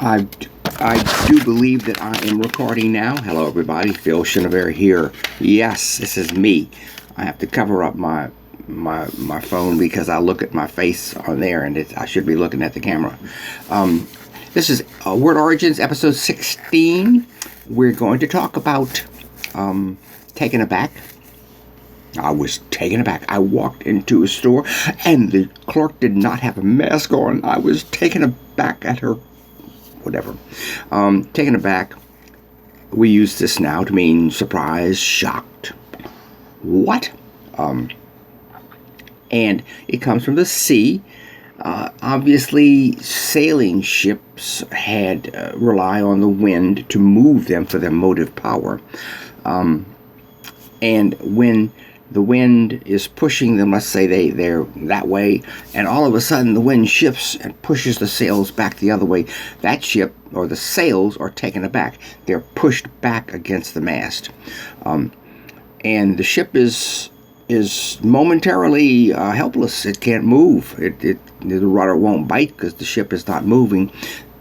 I, I do believe that I am recording now. Hello, everybody. Phil Chenevert here. Yes, this is me. I have to cover up my phone because I look at my face on there, and I should be looking at the camera. This is Word Origins, episode 16. We're going to talk about taken aback. I was taken aback. I walked into a store, and the clerk did not have a mask on. I was taken aback at her. Whatever. Taken aback. We use this now to mean surprised, shocked. What? And it comes from the sea. Obviously, sailing ships had rely on the wind to move them for their motive power. And when the wind is pushing them, let's say they're that way, and all of a sudden the wind shifts and pushes the sails back the other way, that ship or the sails are taken aback. They're pushed back against the mast. And the ship is momentarily helpless. It can't move. The rudder won't bite because the ship is not moving.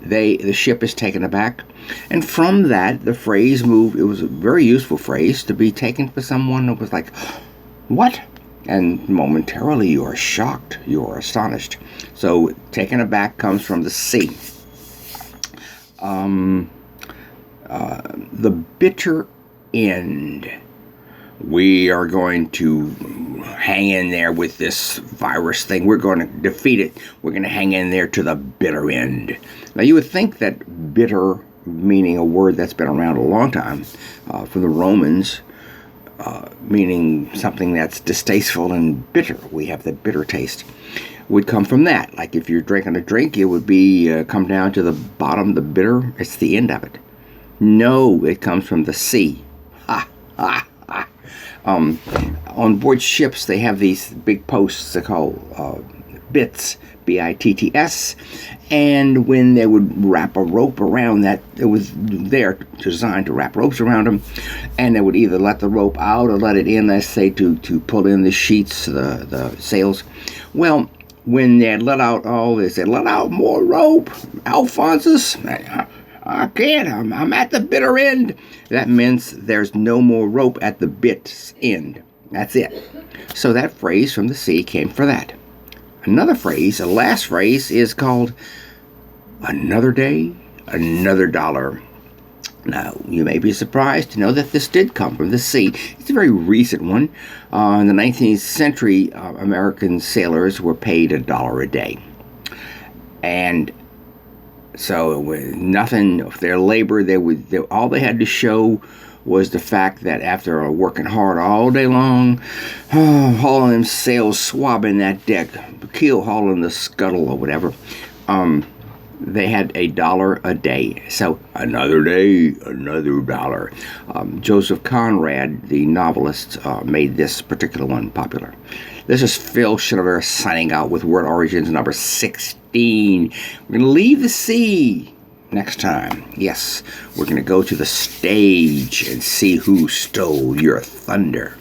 The ship is taken aback. And from that, the phrase moved. It was a very useful phrase to be taken for someone that was like, what? And momentarily you are shocked. You are astonished. So taken aback comes from the sea. The bitter end. We are going to hang in there with this virus thing. We're going to defeat it. We're going to hang in there to the bitter end. Now, you would think that bitter, meaning a word that's been around a long time, from the Romans, meaning something that's distasteful and bitter. We have the bitter taste. Would come from that. Like if you're drinking a drink, it would be come down to the bottom, the bitter. It's the end of it. No, it comes from the sea. Ha, ha. On board ships, they have these big posts they call bitts, B-I-T-T-S, and when they would wrap a rope around that, it was there designed to wrap ropes around them, and they would either let the rope out or let it in, let's say, to pull in the sheets, the sails. Well, when they had let out all this, they let out more rope. Alphonsus, I can't. I'm at the bitter end. That means there's no more rope at the bit's end. That's it. So that phrase from the sea came for that. Another phrase, the last phrase, is called another day, another dollar. Now, you may be surprised to know that this did come from the sea. It's a very recent one. In the 19th century, American sailors were paid $1 a day. And so with nothing of their labor, all they had to show was the fact that after working hard all day long, hauling them sails, swabbing that deck, keel hauling the scuttle or whatever, they had $1 a day. So another day, another dollar. Joseph Conrad, the novelist, made this particular one popular. This is Phil Chenevert signing out with Word Origins number 16. We're going to leave the sea next time. Yes, we're going to go to the stage and see who stole your thunder.